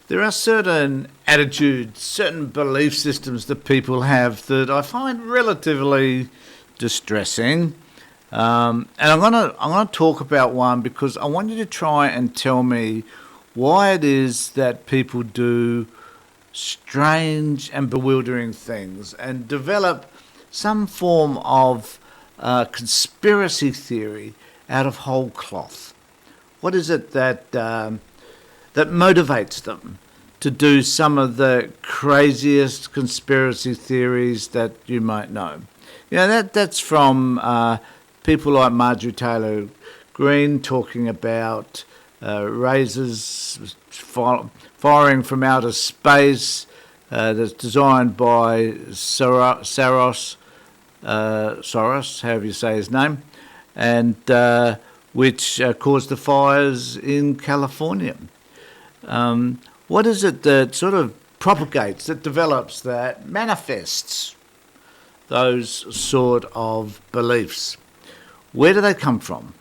there are certain attitudes, certain belief systems that people have that I find relatively distressing. And I'm gonna talk about one because I want you to try and tell me why it is that people do strange and bewildering things and develop some form of conspiracy theory out of whole cloth. What is it that motivates them to do some of the craziest conspiracy theories that you might know? That's from people like Marjorie Taylor Greene talking about razors firing from outer space that's designed by Soros, however you say his name, and which caused the fires in California. What is it that sort of propagates, that develops, that manifests those sort of beliefs? Where do they come from?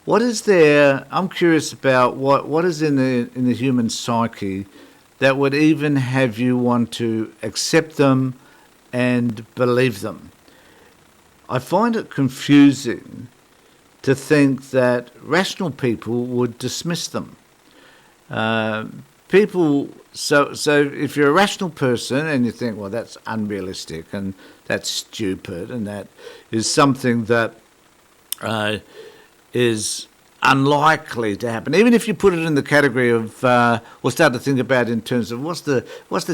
What is there? I'm curious about what is in the human psyche that would even have you want to accept them and believe them. I find it confusing to think that rational people would dismiss them. So if you're a rational person and you think, well, that's unrealistic and that's stupid and that is something that is unlikely to happen, even if you put it in the category of, or start to think about in terms of what's the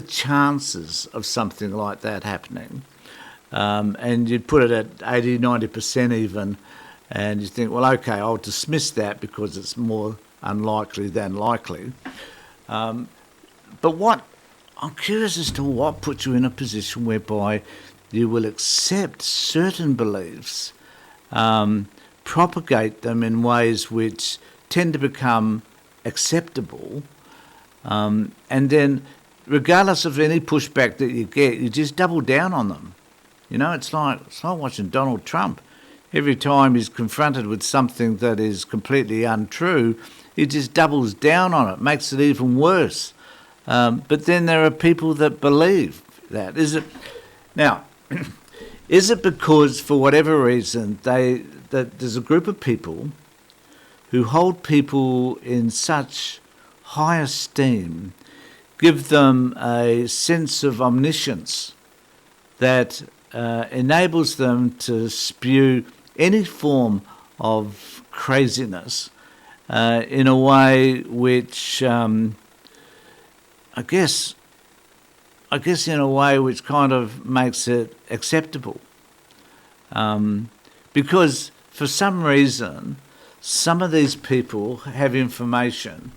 chances of something like that happening, and you'd put it at 80, 90% even, and you think, well, okay, I'll dismiss that because it's more unlikely than likely. But I'm curious as to what puts you in a position whereby you will accept certain beliefs, propagate them in ways which tend to become acceptable, and then regardless of any pushback that you get, you just double down on them. It's like watching Donald Trump. Every time he's confronted with something that is completely untrue, he just doubles down on it, makes it even worse. But then there are people that believe that. Is it because, for whatever reason, that there's a group of people who hold people in such high esteem, give them a sense of omniscience that enables them to spew any form of craziness in a way which, I guess in a way which kind of makes it acceptable. Because for some reason, some of these people have information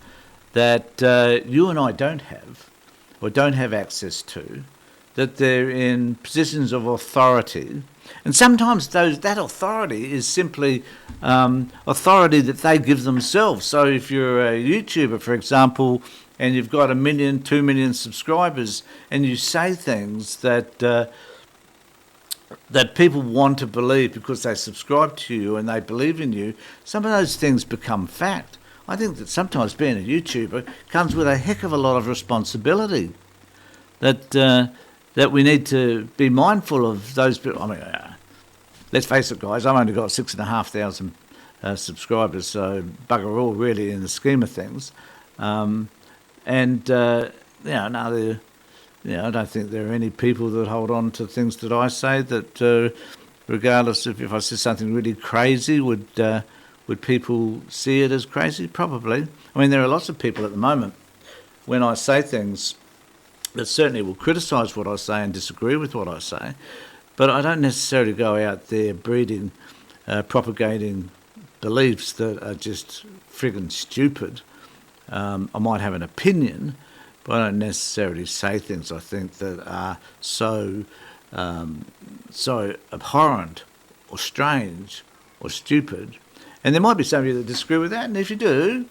that you and I don't have, or don't have access to, that they're in positions of authority. And sometimes that authority is simply authority that they give themselves. So if you're a YouTuber, for example, and you've got 1 million, 2 million subscribers, and you say things that people want to believe because they subscribe to you and they believe in you, some of those things become fact. I think that sometimes being a YouTuber comes with a heck of a lot of responsibility. That we need to be mindful of those people. I mean, let's face it, guys, I've only got 6,500 subscribers, so bugger all really in the scheme of things. I don't think there are any people that hold on to things that I say that, regardless of if I say something really crazy, would people see it as crazy? Probably. I mean, there are lots of people at the moment, when I say things, that certainly will criticise what I say and disagree with what I say, but I don't necessarily go out there propagating beliefs that are just friggin' stupid. I might have an opinion, but I don't necessarily say things I think that are so abhorrent or strange or stupid. And there might be some of you that disagree with that, and if you do,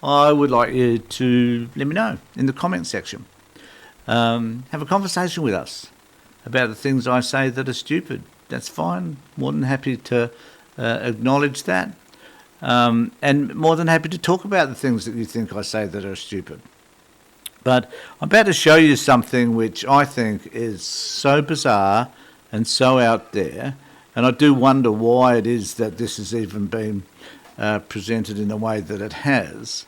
I would like you to let me know in the comment section. Have a conversation with us about the things I say that are stupid. That's fine. More than happy to acknowledge that. And more than happy to talk about the things that you think I say that are stupid. But I'm about to show you something which I think is so bizarre and so out there, and I do wonder why it is that this has even been presented in the way that it has.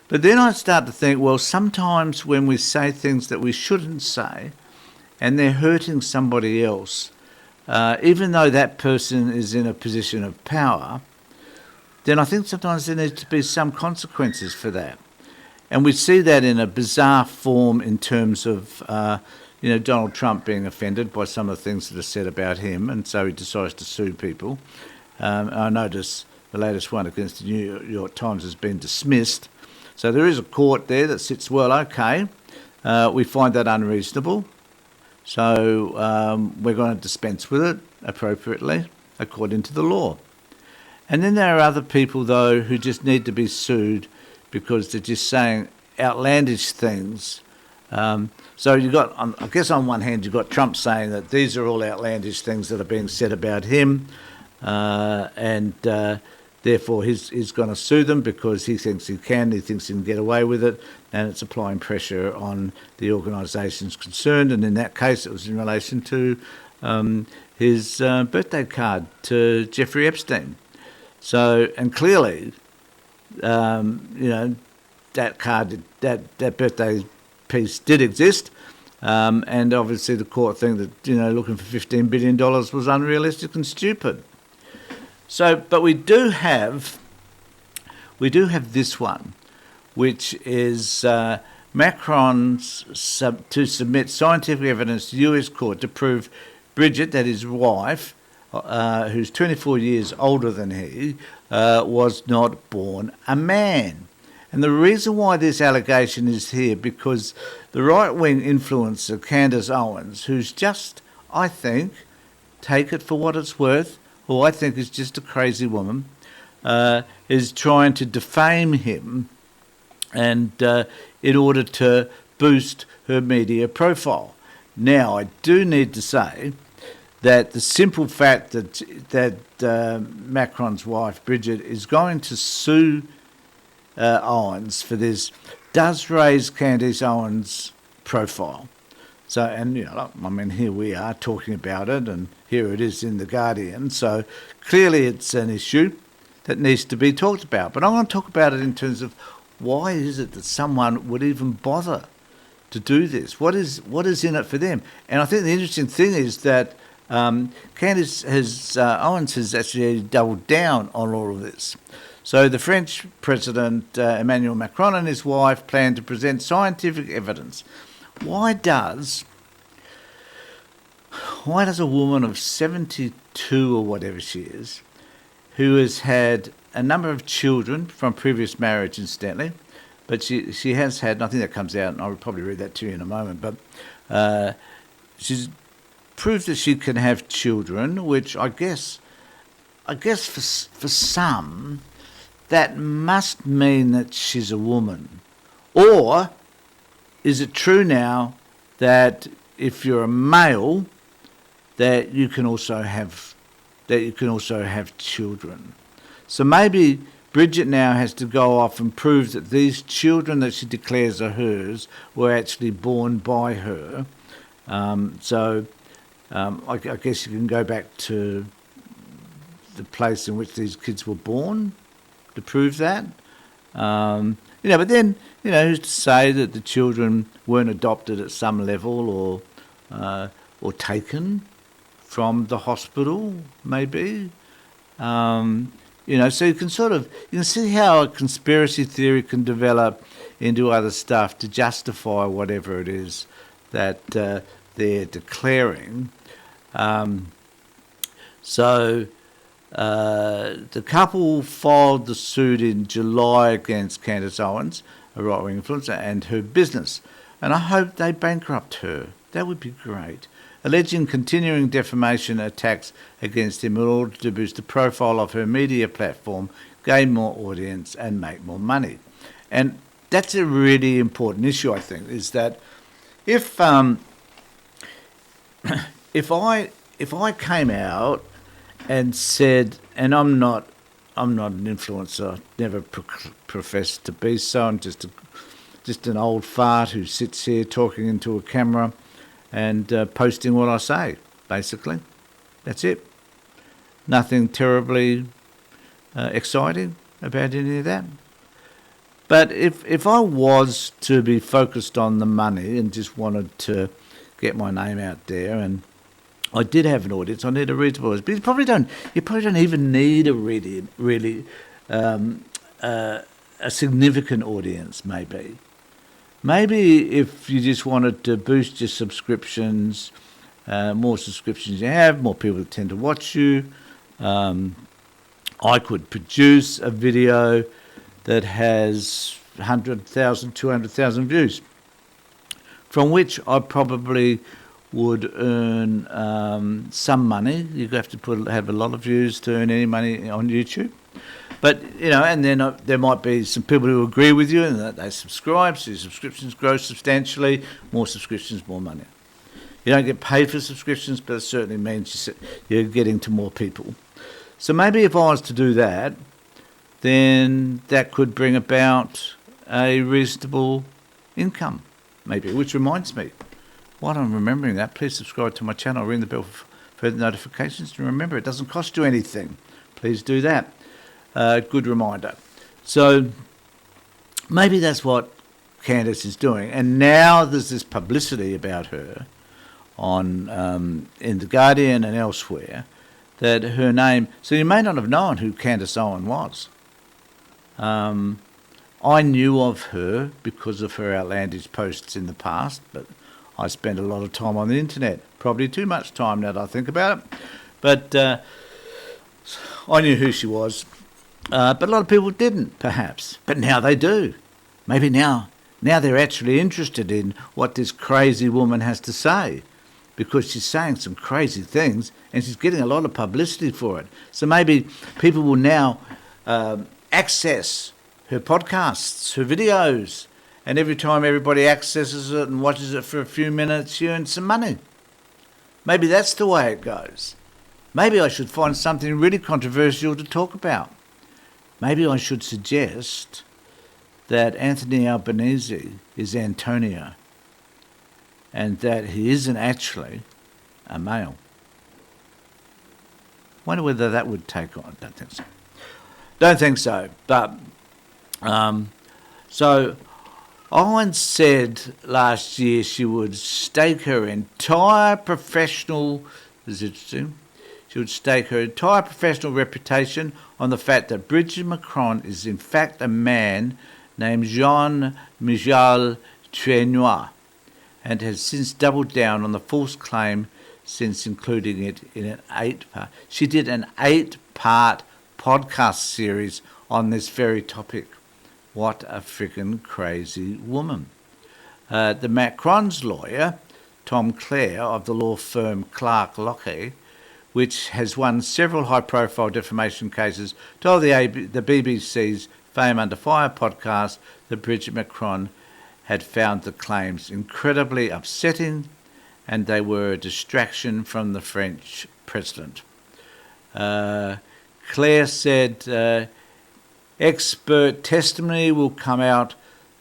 But then I start to think, well, sometimes when we say things that we shouldn't say and they're hurting somebody else, even though that person is in a position of power, then I think sometimes there needs to be some consequences for that. And we see that in a bizarre form in terms of, Donald Trump being offended by some of the things that are said about him, and so he decides to sue people. I notice the latest one against the New York Times has been dismissed. So there is a court there that sits, well, okay, we find that unreasonable, so we're going to dispense with it appropriately according to the law. And then there are other people, though, who just need to be sued because they're just saying outlandish things. So you've got, I guess on one hand, you've got Trump saying that these are all outlandish things that are being said about him, and therefore he's going to sue them because he thinks he thinks he can get away with it, and it's applying pressure on the organisations concerned. And in that case, it was in relation to his birthday card to Jeffrey Epstein. So, and clearly, that card, that birthday piece did exist, and obviously the court think that, looking for $15 billion was unrealistic and stupid. So, but we do have this one, which is Macron's to submit scientific evidence to the US court to prove Bridget, that his wife, who's 24 years older than he, was not born a man. And the reason why this allegation is here, because the right-wing influencer Candice Owens, who's just, I think, take it for what it's worth, who I think is just a crazy woman, is trying to defame him and in order to boost her media profile. Now, I do need to say that the simple fact that Macron's wife, Bridget, is going to sue Owens for this does raise Candice Owens' profile. So, and here we are talking about it, and here it is in The Guardian. So clearly it's an issue that needs to be talked about. But I want to talk about it in terms of why is it that someone would even bother to do this? What is in it for them? And I think the interesting thing is that Candice Owens has actually doubled down on all of this. So the French President Emmanuel Macron and his wife plan to present scientific evidence. Why does a woman of 72 or whatever she is, who has had a number of children from previous marriage, incidentally, but she has had, and I think that comes out, and I'll probably read that to you in a moment, but she's proved that she can have children, which I guess for some, that must mean that she's a woman. Or is it true now that if you're a male, that you can also have children? So maybe Bridget now has to go off and prove that these children that she declares are hers were actually born by her. I guess you can go back to the place in which these kids were born to prove that. But then, who's to say that the children weren't adopted at some level or taken from the hospital, maybe? So you can see how a conspiracy theory can develop into other stuff to justify whatever it is that they're declaring. The couple filed the suit in July against Candice Owens, a right-wing influencer, and her business. And I hope they bankrupt her. That would be great. Alleging continuing defamation attacks against him in order to boost the profile of her media platform, gain more audience, and make more money. And that's a really important issue, I think, is that if I came out and said, and I'm not an influencer, never professed to be so, I'm just just an old fart who sits here talking into a camera and posting what I say, basically. That's it. Nothing terribly exciting about any of that. But if I was to be focused on the money and just wanted to get my name out there, and I did have an audience, I need a reasonable audience. But you probably don't even need a significant audience, maybe. Maybe if you just wanted to boost your subscriptions, more subscriptions you have, more people tend to watch you. I could produce a video that has 100,000, 200,000 views, from which I probably would earn some money. You have to have a lot of views to earn any money on YouTube. But, and then there might be some people who agree with you and that they subscribe, so your subscriptions grow substantially. More subscriptions, more money. You don't get paid for subscriptions, but it certainly means you're getting to more people. So maybe if I was to do that, then that could bring about a reasonable income, maybe. Which reminds me, while I'm remembering that, please subscribe to my channel, ring the bell for further notifications. And remember, it doesn't cost you anything. Please do that. Good reminder. So maybe that's what Candice is doing. And now there's this publicity about her on in The Guardian and elsewhere, that her name... So you may not have known who Candice Owens was. I knew of her because of her outlandish posts in the past, but I spent a lot of time on the internet, probably too much time now that I think about it. But I knew who she was. But a lot of people didn't, perhaps. But now they do. Maybe now they're actually interested in what this crazy woman has to say, because she's saying some crazy things and she's getting a lot of publicity for it. So maybe people will now access her podcasts, her videos, and every time everybody accesses it and watches it for a few minutes, she earns some money. Maybe that's the way it goes. Maybe I should find something really controversial to talk about. Maybe I should suggest that Anthony Albanese is Antonio and that he isn't actually a male. Wonder whether that would take on. Don't think so. But so Owens said last year she would stake her entire professional... This is interesting. She would stake her entire professional reputation on the fact that Bridget Macron is in fact a man named Jean-Michel Trenoir, and has since doubled down on the false claim since including it in an 8-part. She did an 8-part podcast series on this very topic. What a freaking crazy woman. The Macron's lawyer, Tom Clare of the law firm Clark Lockheed, which has won several high-profile defamation cases, told the BBC's Fame Under Fire podcast that Bridget Macron had found the claims incredibly upsetting and they were a distraction from the French president. Claire said expert testimony will come out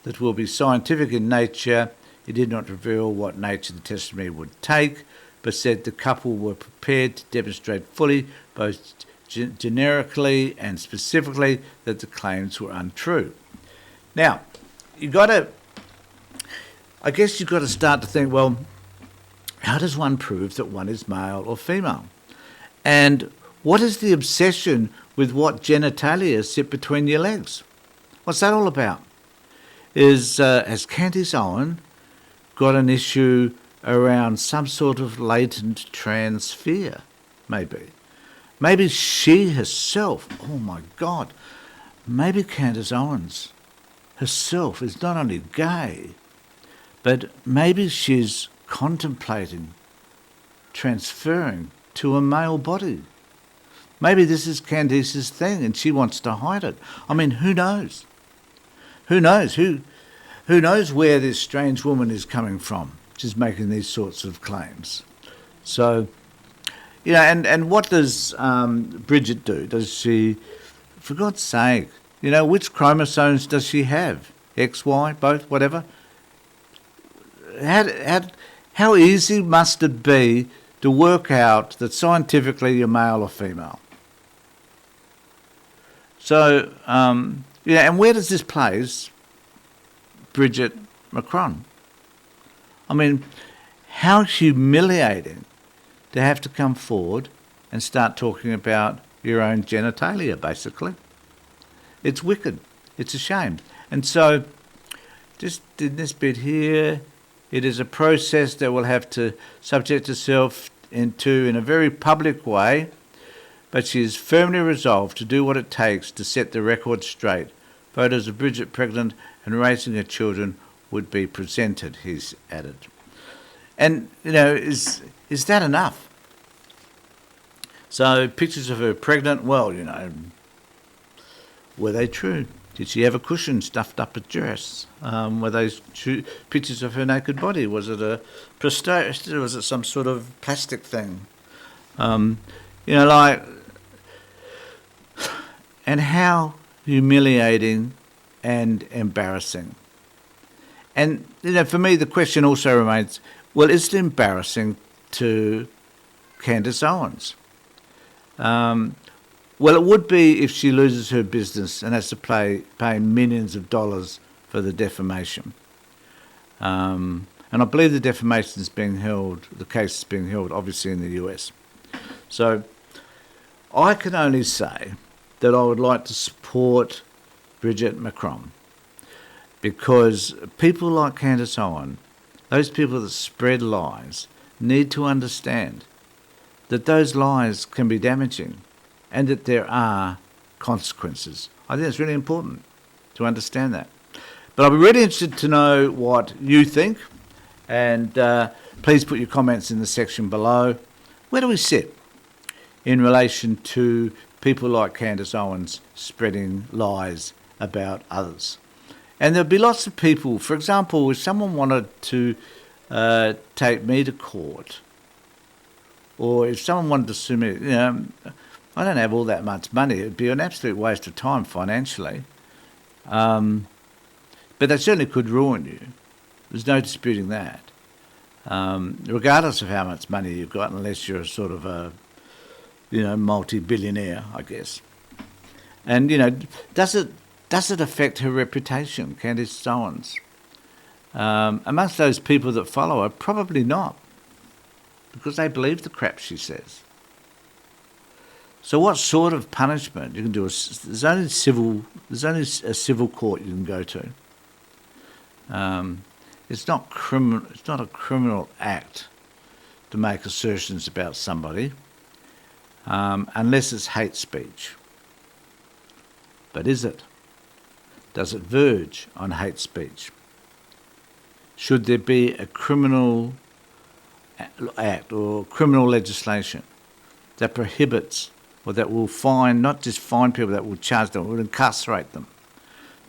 that will be scientific in nature. It did not reveal what nature the testimony would take, but said the couple were prepared to demonstrate fully, both generically and specifically, that the claims were untrue. Now, I guess you've got to start to think, well, how does one prove that one is male or female? And what is the obsession with what genitalia sit between your legs? What's that all about? Has Candice Owens got an issue around some sort of latent trans fear? Maybe she herself, oh my God, maybe Candice Owens herself is not only gay, but maybe she's contemplating transferring to a male body. Maybe this is Candice's thing and she wants to hide it. I mean, who knows? Who knows? Who knows where this strange woman is coming from? She's making these sorts of claims. So, and what does Bridget do? Does she, for God's sake, which chromosomes does she have? X, Y, both, whatever. How easy must it be to work out that scientifically you're male or female? So, and where does this place Bridget Macron? I mean, how humiliating to have to come forward and start talking about your own genitalia, basically. It's wicked. It's a shame. And so, just in this bit here, it is a process that will have to subject itself into in a very public way, but she is firmly resolved to do what it takes to set the record straight. Photos of Bridget pregnant and raising her children would be presented, he's added. And, is that enough? So pictures of her pregnant, well, were they true? Did she have a cushion stuffed up her dress? Were those pictures of her naked body? Was it a prosthetic? Was it some sort of plastic thing? And how humiliating and embarrassing. And, for me, the question also remains, well, is it embarrassing to Candice Owens? Well, it would be if she loses her business and has to pay millions of dollars for the defamation. And I believe the defamation is being held, the case is being held, obviously, in the US. So I can only say that I would like to support Bridget Macron, because people like Candice Owens, those people that spread lies, need to understand that those lies can be damaging and that there are consequences. I think it's really important to understand that. But I'll be really interested to know what you think, and please put your comments in the section below. Where do we sit in relation to people like Candice Owens spreading lies about others? And there'll be lots of people, for example, if someone wanted to take me to court, or if someone wanted to sue me, I don't have all that much money. It'd be an absolute waste of time financially. But they certainly could ruin you. There's no disputing that. Regardless of how much money you've got, unless you're sort of a, multi-billionaire, I guess. And, does it affect her reputation, Candice Owens? Amongst those people that follow her, probably not, because they believe the crap she says. So what sort of punishment you can do? There's only a civil court you can go to. It's not criminal. It's not a criminal act to make assertions about somebody, unless it's hate speech. But is it? Does it verge on hate speech? Should there be a criminal act or criminal legislation that prohibits, or that will not just fine people, that will charge them, will incarcerate them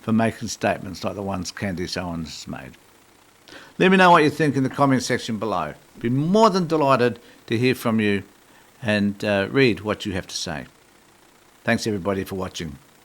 for making statements like the ones Candice Owens has made? Let me know what you think in the comment section below. Be more than delighted to hear from you and read what you have to say. Thanks everybody for watching.